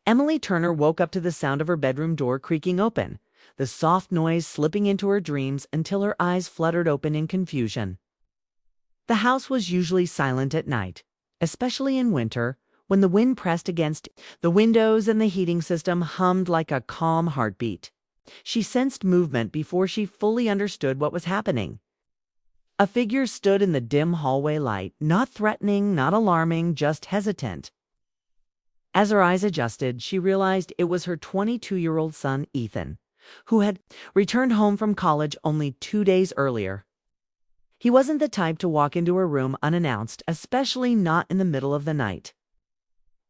Emily Turner woke up to the sound of her bedroom door creaking open, the soft noise slipping into her dreams until her eyes fluttered open in confusion. The house was usually silent at night, especially in winter, when the wind pressed against the windows and the heating system hummed like a calm heartbeat. She sensed movement before she fully understood what was happening. A figure stood in the dim hallway light, not threatening, not alarming, just hesitant. As her eyes adjusted, she realized it was her 22-year-old son, Ethan, who had returned home from college only 2 days earlier. He wasn't the type to walk into her room unannounced, especially not in the middle of the night.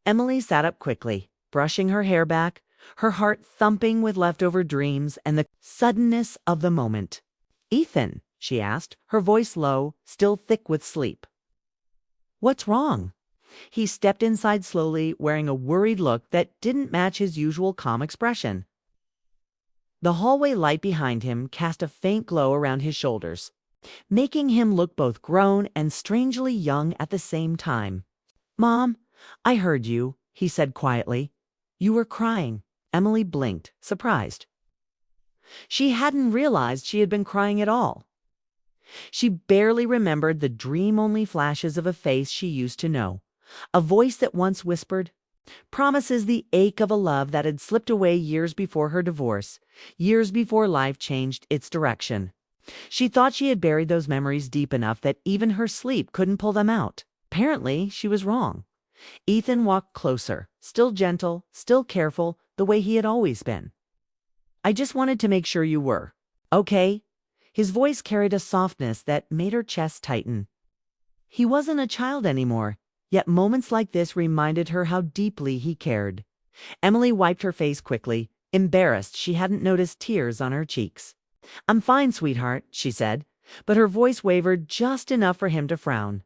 Emily sat up quickly, brushing her hair back, her heart thumping with leftover dreams and the suddenness of the moment. "Ethan," she asked, her voice low, still thick with sleep. "What's wrong?" He stepped inside slowly, wearing a worried look that didn't match his usual calm expression. The hallway light behind him cast a faint glow around his shoulders, making him look both grown and strangely young at the same time. "Mom, I heard you," he said quietly. "You were crying." Emily blinked, surprised. She hadn't realized she had been crying at all. She barely remembered the dream-only flashes of a face she used to know, a voice that once whispered, promises, the ache of a love that had slipped away years before her divorce, years before life changed its direction. She thought she had buried those memories deep enough that even her sleep couldn't pull them out. Apparently, she was wrong. Ethan walked closer, still gentle, still careful, the way he had always been. "I just wanted to make sure you were okay." His voice carried a softness that made her chest tighten. He wasn't a child anymore, yet moments like this reminded her how deeply he cared. Emily wiped her face quickly, embarrassed she hadn't noticed tears on her cheeks. "I'm fine, sweetheart," she said, but her voice wavered just enough for him to frown.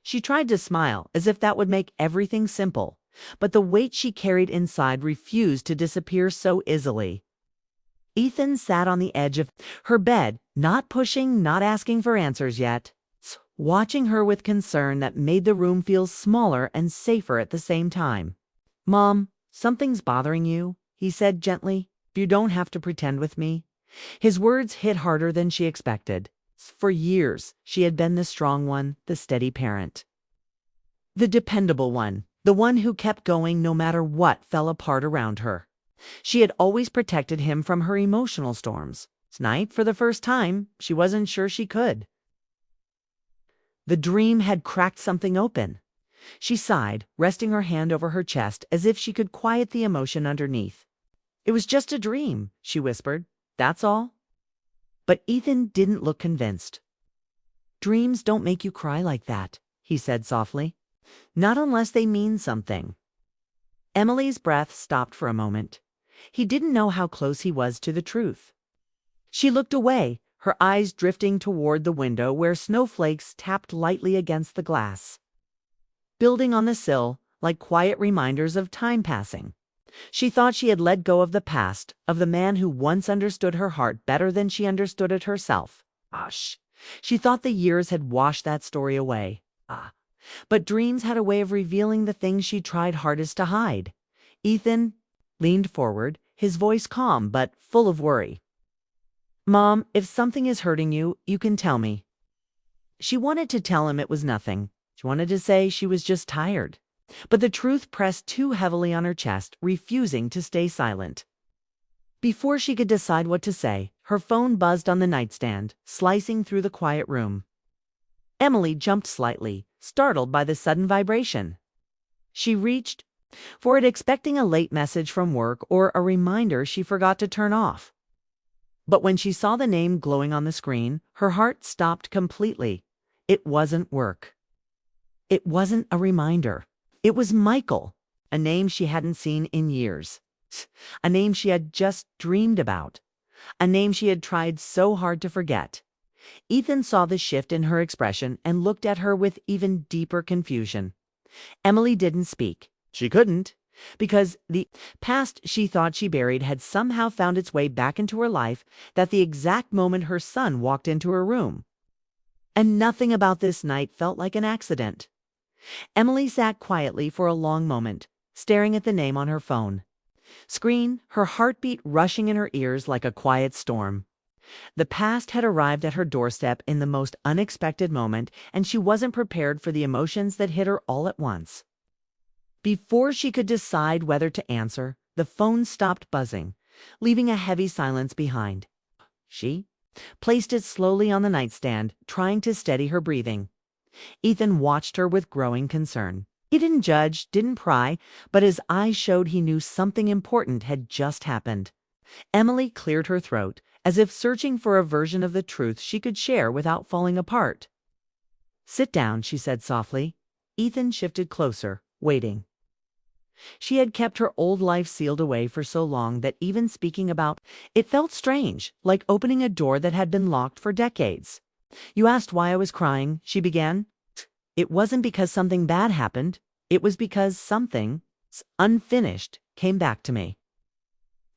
She tried to smile, as if that would make everything simple, but the weight she carried inside refused to disappear so easily. Ethan sat on the edge of her bed, not pushing, not asking for answers yet, watching her with concern that made the room feel smaller and safer at the same time. "Mom, something's bothering you," he said gently. "You don't have to pretend with me." His words hit harder than she expected. For years, she had been the strong one, the steady parent. The dependable one, the one who kept going no matter what fell apart around her. She had always protected him from her emotional storms. Tonight, for the first time, she wasn't sure she could. The dream had cracked something open. She sighed, resting her hand over her chest as if she could quiet the emotion underneath. "It was just a dream," she whispered. "That's all." But Ethan didn't look convinced. "Dreams don't make you cry like that," he said softly. "Not unless they mean something." Emily's breath stopped for a moment. He didn't know how close he was to the truth. She looked away, her eyes drifting toward the window where snowflakes tapped lightly against the glass, building on the sill like quiet reminders of time passing. She thought she had let go of the past, of the man who once understood her heart better than she understood it herself. She thought the years had washed that story away. But dreams had a way of revealing the things she tried hardest to hide. Ethan leaned forward, his voice calm but full of worry. "Mom, if something is hurting you, you can tell me." She wanted to tell him it was nothing. She wanted to say she was just tired. But the truth pressed too heavily on her chest, refusing to stay silent. Before she could decide what to say, her phone buzzed on the nightstand, slicing through the quiet room. Emily jumped slightly, startled by the sudden vibration. She reached for it, expecting a late message from work or a reminder she forgot to turn off. But when she saw the name glowing on the screen, her heart stopped completely. It wasn't work. It wasn't a reminder. It was Michael, a name she hadn't seen in years, a name she had just dreamed about, a name she had tried so hard to forget. Ethan saw the shift in her expression and looked at her with even deeper confusion. Emily didn't speak. She couldn't, because the past she thought she buried had somehow found its way back into her life at the exact moment her son walked into her room. And nothing about this night felt like an accident. Emily sat quietly for a long moment, staring at the name on her phone screen, her heartbeat rushing in her ears like a quiet storm. The past had arrived at her doorstep in the most unexpected moment, and she wasn't prepared for the emotions that hit her all at once. Before she could decide whether to answer, the phone stopped buzzing, leaving a heavy silence behind. She placed it slowly on the nightstand, trying to steady her breathing. Ethan watched her with growing concern. He didn't judge, didn't pry, but his eyes showed he knew something important had just happened. Emily cleared her throat, as if searching for a version of the truth she could share without falling apart. "Sit down," she said softly. Ethan shifted closer, waiting. She had kept her old life sealed away for so long that even speaking about it felt strange, like opening a door that had been locked for decades. "You asked why I was crying," she began. "It wasn't because something bad happened. It was because something unfinished came back to me."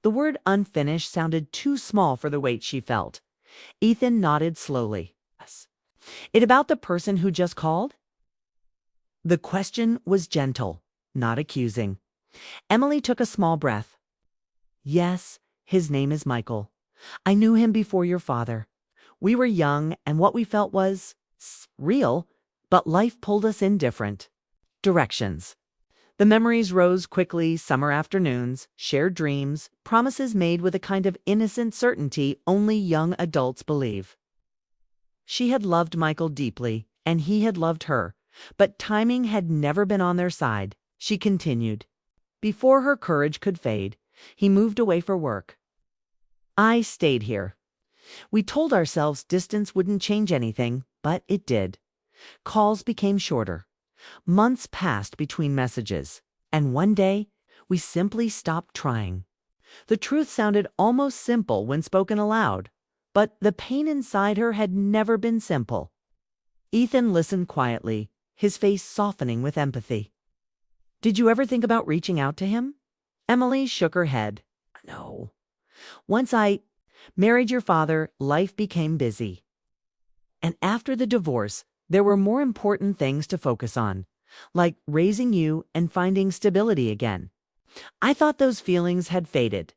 The word unfinished sounded too small for the weight she felt. Ethan nodded slowly. "Yes. It about the person who just called?" The question was gentle, not accusing. Emily took a small breath. "Yes, his name is Michael. I knew him before your father. We were young, and what we felt was real, but life pulled us in different directions." The memories rose quickly: summer afternoons, shared dreams, promises made with a kind of innocent certainty only young adults believe. She had loved Michael deeply, and he had loved her, but timing had never been on their side. She continued. Before her courage could fade, he moved away for work. I stayed here. We told ourselves distance wouldn't change anything, but it did. Calls became shorter. Months passed between messages, and one day, we simply stopped trying. The truth sounded almost simple when spoken aloud, but the pain inside her had never been simple. Ethan listened quietly, his face softening with empathy. "Did you ever think about reaching out to him?" Emily shook her head. "No. Once I married your father, life became busy. And after the divorce, there were more important things to focus on, like raising you and finding stability again. I thought those feelings had faded.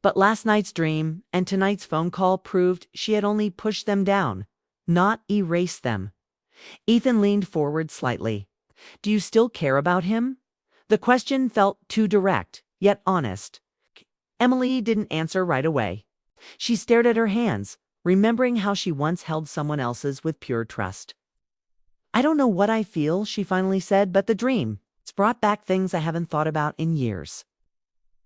But last night's dream and tonight's phone call proved she had only pushed them down, not erased them." Ethan leaned forward slightly. "Do you still care about him?" The question felt too direct, yet honest. Emily didn't answer right away. She stared at her hands, remembering how she once held someone else's with pure trust. "I don't know what I feel," she finally said, "but the dream, it's brought back things I haven't thought about in years."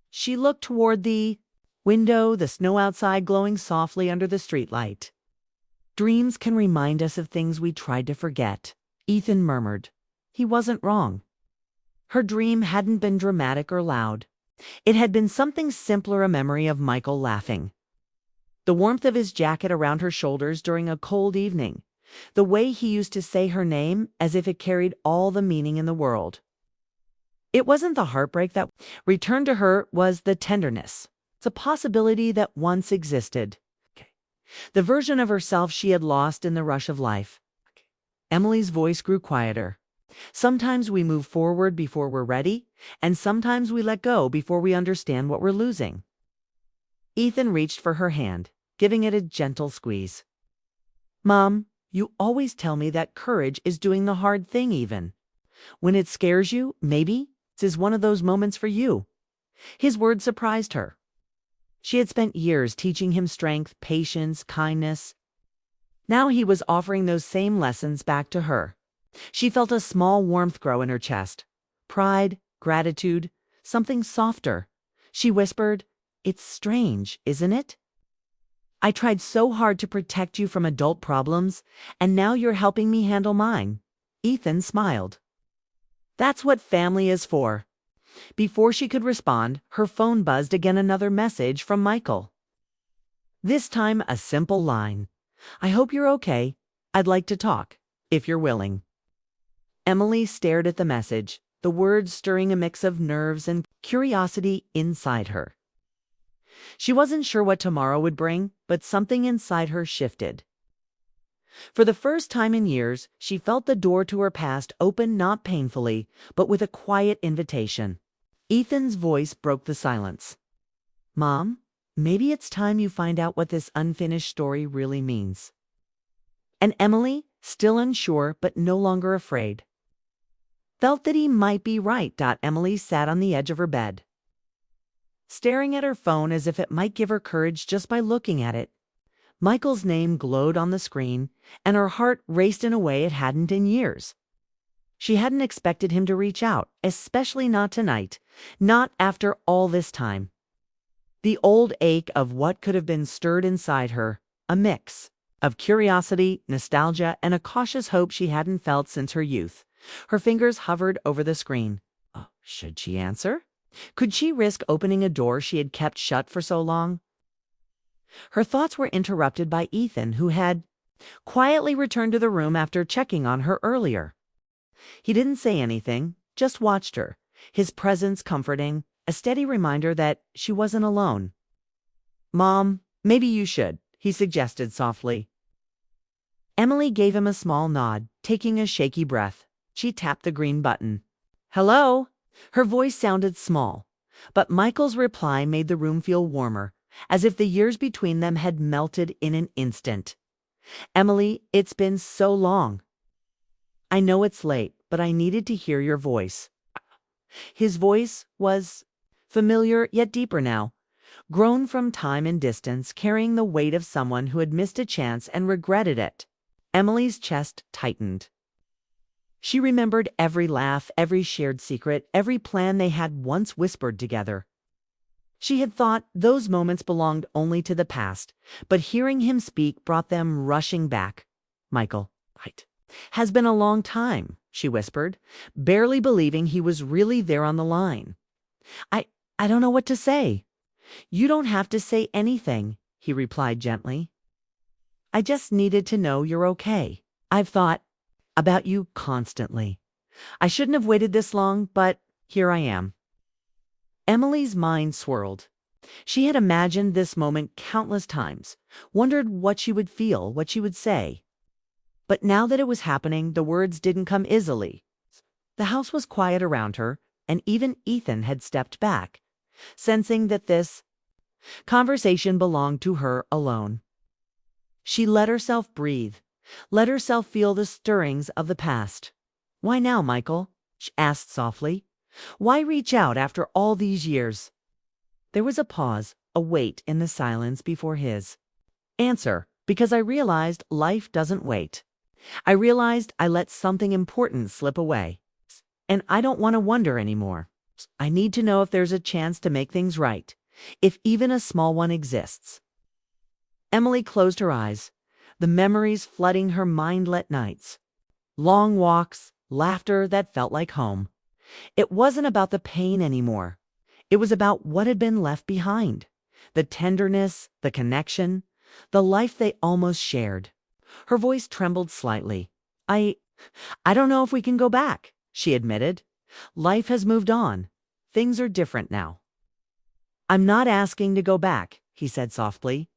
She looked toward the window, the snow outside glowing softly under the streetlight. "Dreams can remind us of things we tried to forget," Ethan murmured. He wasn't wrong. Her dream hadn't been dramatic or loud. It had been something simpler, a memory of Michael laughing. The warmth of his jacket around her shoulders during a cold evening. The way he used to say her name as if it carried all the meaning in the world. It wasn't the heartbreak that returned to her, was the tenderness. It's a possibility that once existed. The version of herself she had lost in the rush of life. Emily's voice grew quieter. "Sometimes we move forward before we're ready, and sometimes we let go before we understand what we're losing." Ethan reached for her hand, giving it a gentle squeeze. "Mom, you always tell me that courage is doing the hard thing even when it scares you. Maybe this is one of those moments for you." His words surprised her. She had spent years teaching him strength, patience, kindness. Now he was offering those same lessons back to her. She felt a small warmth grow in her chest. Pride, gratitude, something softer. She whispered, "It's strange, isn't it? I tried so hard to protect you from adult problems, and now you're helping me handle mine." Ethan smiled. "That's what family is for." Before she could respond, her phone buzzed again, another message from Michael. This time a simple line. "I hope you're okay. I'd like to talk, if you're willing." Emily stared at the message, the words stirring a mix of nerves and curiosity inside her. She wasn't sure what tomorrow would bring, but something inside her shifted. For the first time in years, she felt the door to her past open not painfully, but with a quiet invitation. Ethan's voice broke the silence. "Mom, maybe it's time you find out what this unfinished story really means." And Emily, still unsure but no longer afraid, felt that he might be right. Emily sat on the edge of her bed, staring at her phone as if it might give her courage just by looking at it. Michael's name glowed on the screen, and her heart raced in a way it hadn't in years. She hadn't expected him to reach out, especially not tonight, not after all this time. The old ache of what could have been stirred inside her, a mix of curiosity, nostalgia, and a cautious hope she hadn't felt since her youth. Her fingers hovered over the screen. Oh, should she answer? Could she risk opening a door she had kept shut for so long? Her thoughts were interrupted by Ethan, who had quietly returned to the room after checking on her earlier. He didn't say anything, just watched her, his presence comforting, a steady reminder that she wasn't alone. "Mom, maybe you should," he suggested softly. Emily gave him a small nod, taking a shaky breath. She tapped the green button. "Hello?" Her voice sounded small, but Michael's reply made the room feel warmer, as if the years between them had melted in an instant. "Emily, it's been so long. I know it's late, but I needed to hear your voice." His voice was familiar yet deeper now, grown from time and distance, carrying the weight of someone who had missed a chance and regretted it. Emily's chest tightened. She remembered every laugh, every shared secret, every plan they had once whispered together. She had thought those moments belonged only to the past, but hearing him speak brought them rushing back. "Michael, right. Has been a long time," she whispered, barely believing he was really there on the line. I don't know what to say." "You don't have to say anything," he replied gently. "I just needed to know you're okay. I've thought about you constantly. I shouldn't have waited this long, but here I am." Emily's mind swirled. She had imagined this moment countless times, wondered what she would feel, what she would say. But now that it was happening, the words didn't come easily. The house was quiet around her, and even Ethan had stepped back, sensing that this conversation belonged to her alone. She let herself breathe, let herself feel the stirrings of the past. "Why now, Michael?" she asked softly. "Why reach out after all these years?" There was a pause, a wait in the silence before his answer. "Because I realized life doesn't wait. I realized I let something important slip away. And I don't want to wonder anymore. I need to know if there's a chance to make things right, if even a small one exists." Emily closed her eyes, the memories flooding her mindlet nights. Long walks, laughter that felt like home. It wasn't about the pain anymore. It was about what had been left behind. The tenderness, the connection, the life they almost shared. Her voice trembled slightly. I don't know if we can go back," she admitted. "Life has moved on. Things are different now." "I'm not asking to go back," he said softly.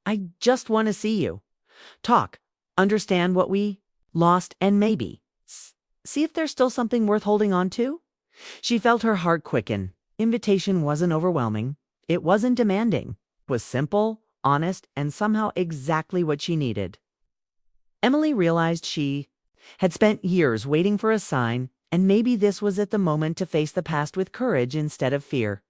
"I just want to see you. Talk. Understand what we lost and maybe see if there's still something worth holding on to." She felt her heart quicken. Invitation wasn't overwhelming. It wasn't demanding. It was simple, honest, and somehow exactly what she needed. Emily realized she had spent years waiting for a sign, and maybe this was it, the moment to face the past with courage instead of fear.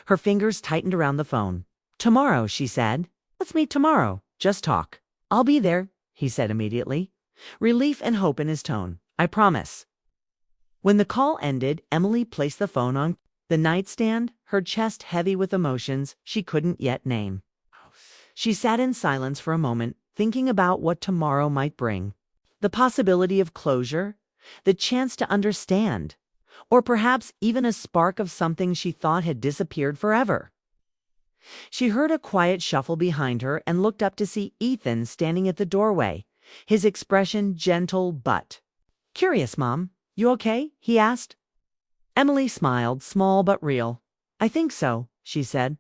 Her fingers tightened around the phone. "Tomorrow," she said. "Let's meet tomorrow. Just talk." "I'll be there," he said immediately, relief and hope in his tone. "I promise." When the call ended, Emily placed the phone on the nightstand, her chest heavy with emotions she couldn't yet name. She sat in silence for a moment, thinking about what tomorrow might bring. The possibility of closure, the chance to understand, or perhaps even a spark of something she thought had disappeared forever. She heard a quiet shuffle behind her and looked up to see Ethan standing at the doorway, his expression gentle but curious. "Mom, you okay?" he asked. Emily smiled, small but real. "I think so," she said.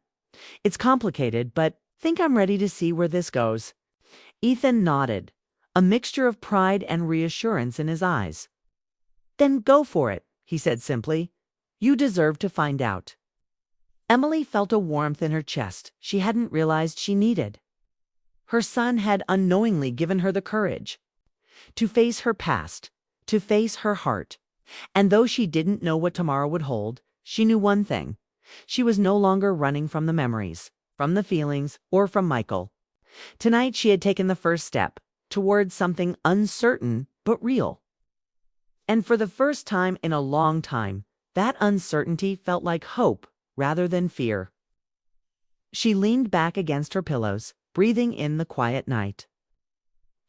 "It's complicated, but think I'm ready to see where this goes." Ethan nodded. a mixture of pride and reassurance in his eyes. "Then go for it," he said simply. "You deserve to find out." Emily felt a warmth in her chest she hadn't realized she needed. Her son had unknowingly given her the courage to face her past, to face her heart. And though she didn't know what tomorrow would hold, she knew one thing. She was no longer running from the memories, from the feelings, or from Michael. Tonight she had taken the first step towards something uncertain but real. And for the first time in a long time, that uncertainty felt like hope rather than fear. She leaned back against her pillows, breathing in the quiet night,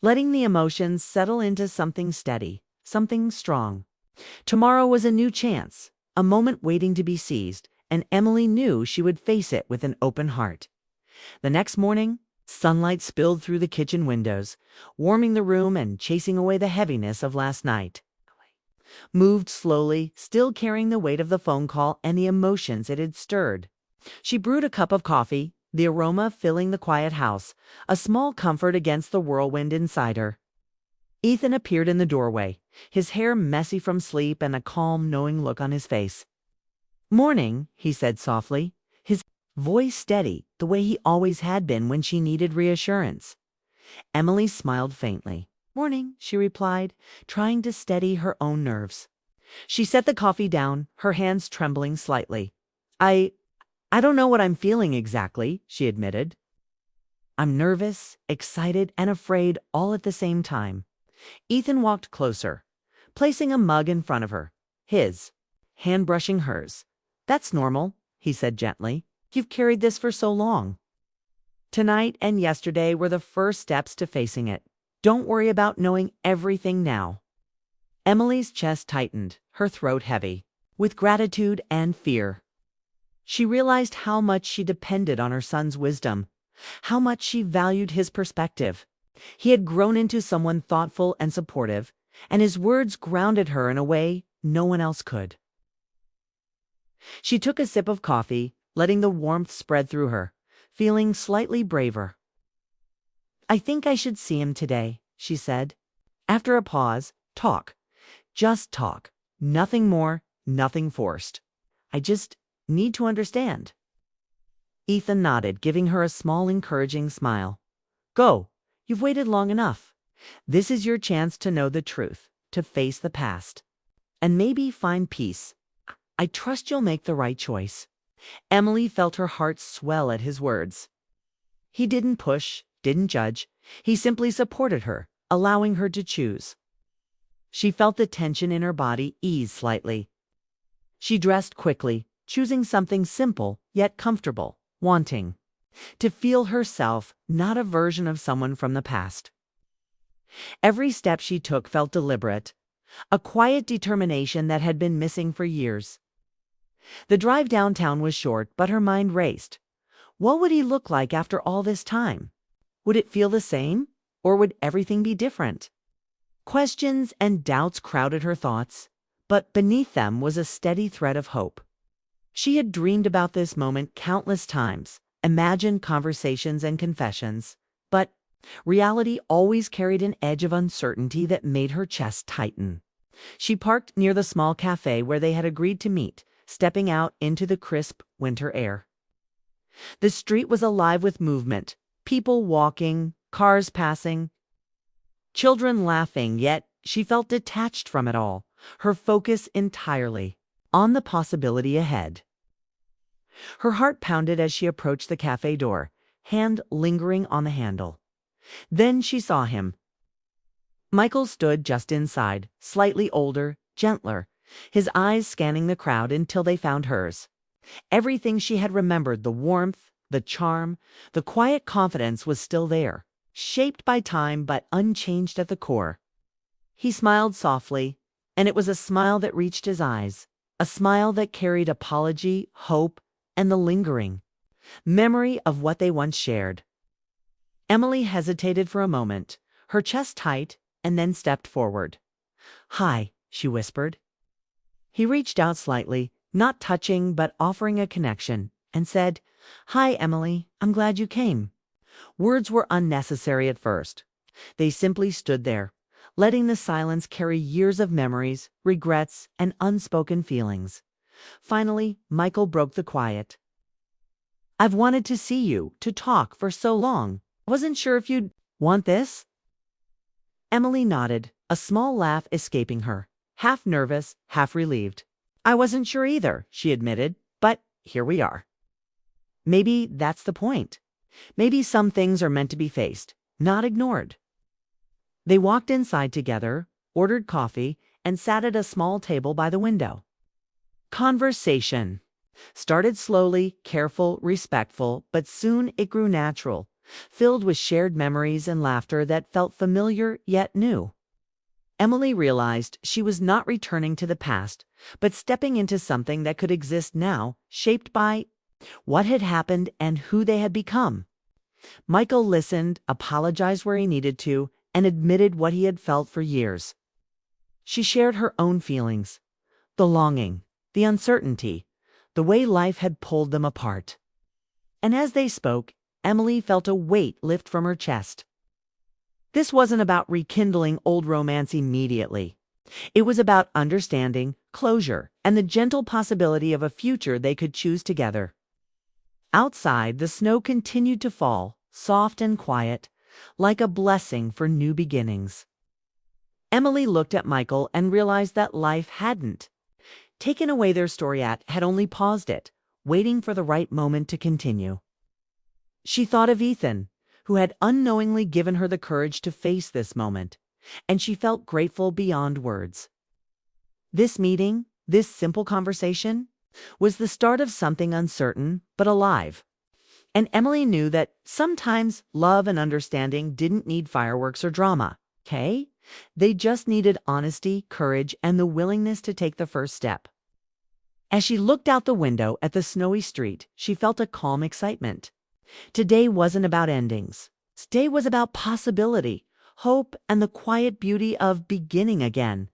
letting the emotions settle into something steady, something strong. Tomorrow was a new chance, a moment waiting to be seized, and Emily knew she would face it with an open heart. The next morning, sunlight spilled through the kitchen windows, warming the room and chasing away the heaviness of last night. Moved slowly, still carrying the weight of the phone call and the emotions it had stirred. She brewed a cup of coffee, the aroma filling the quiet house, a small comfort against the whirlwind inside her. Ethan appeared in the doorway, his hair messy from sleep and a calm, knowing look on his face. "Morning," he said softly, his voice steady, the way he always had been when she needed reassurance. Emily smiled faintly. "Morning," she replied, trying to steady her own nerves. She set the coffee down, her hands trembling slightly. I don't know what I'm feeling exactly," she admitted. "I'm nervous, excited, and afraid all at the same time." Ethan walked closer, placing a mug in front of her, his hand brushing hers. "That's normal," he said gently. "You've carried this for so long. Tonight and yesterday were the first steps to facing it. Don't worry about knowing everything now." Emily's chest tightened, her throat heavy, with gratitude and fear. She realized how much she depended on her son's wisdom, how much she valued his perspective. He had grown into someone thoughtful and supportive, and his words grounded her in a way no one else could. She took a sip of coffee, letting the warmth spread through her, feeling slightly braver. "I think I should see him today," she said. After a pause, "Talk. Just talk. Nothing more, nothing forced. I just need to understand." Ethan nodded, giving her a small encouraging smile. "Go. You've waited long enough. This is your chance to know the truth, to face the past, and maybe find peace. I trust you'll make the right choice." Emily felt her heart swell at his words. He didn't push, didn't judge. He simply supported her, allowing her to choose. She felt the tension in her body ease slightly. She dressed quickly, choosing something simple yet comfortable, wanting to feel herself, not a version of someone from the past. Every step she took felt deliberate, a quiet determination that had been missing for years. The drive downtown was short, but her mind raced. What would he look like after all this time? Would it feel the same, or would everything be different? Questions and doubts crowded her thoughts, but beneath them was a steady thread of hope. She had dreamed about this moment countless times, imagined conversations and confessions, but reality always carried an edge of uncertainty that made her chest tighten. She parked near the small cafe where they had agreed to meet, stepping out into the crisp winter air. The street was alive with movement, people walking, cars passing, children laughing, yet she felt detached from it all, her focus entirely on the possibility ahead. Her heart pounded as she approached the cafe door, hand lingering on the handle. Then she saw him. Michael stood just inside, slightly older, gentler, his eyes scanning the crowd until they found hers. Everything she had remembered, the warmth, the charm, the quiet confidence was still there, shaped by time but unchanged at the core. He smiled softly, and it was a smile that reached his eyes, a smile that carried apology, hope, and the lingering memory of what they once shared. Emily hesitated for a moment, her chest tight, and then stepped forward. "Hi," she whispered. He reached out slightly, not touching but offering a connection, and said, "Hi, Emily, I'm glad you came." Words were unnecessary at first. They simply stood there, letting the silence carry years of memories, regrets, and unspoken feelings. Finally, Michael broke the quiet. "I've wanted to see you, to talk for so long. Wasn't sure if you'd want this?" Emily nodded, a small laugh escaping her, half nervous, half relieved. "I wasn't sure either," she admitted, "but here we are." Maybe that's the point. Maybe some things are meant to be faced, not ignored. They walked inside together, ordered coffee, and sat at a small table by the window. Conversation started slowly, careful, respectful, but soon it grew natural, filled with shared memories and laughter that felt familiar yet new. Emily realized she was not returning to the past, but stepping into something that could exist now, shaped by what had happened and who they had become. Michael listened, apologized where he needed to, and admitted what he had felt for years. She shared her own feelings, the longing, the uncertainty, the way life had pulled them apart. And as they spoke, Emily felt a weight lift from her chest. This wasn't about rekindling old romance immediately. It was about understanding, closure, and the gentle possibility of a future they could choose together. Outside, the snow continued to fall, soft and quiet, like a blessing for new beginnings. Emily looked at Michael and realized that life hadn't taken away their story had only paused it, waiting for the right moment to continue. She thought of Ethan, who had unknowingly given her the courage to face this moment, and she felt grateful beyond words. This meeting, this simple conversation, was the start of something uncertain but alive. And Emily knew that sometimes love and understanding didn't need fireworks or drama, okay? They just needed honesty, courage, and the willingness to take the first step. As she looked out the window at the snowy street, she felt a calm excitement. Today wasn't about endings. Today was about possibility, hope, and the quiet beauty of beginning again.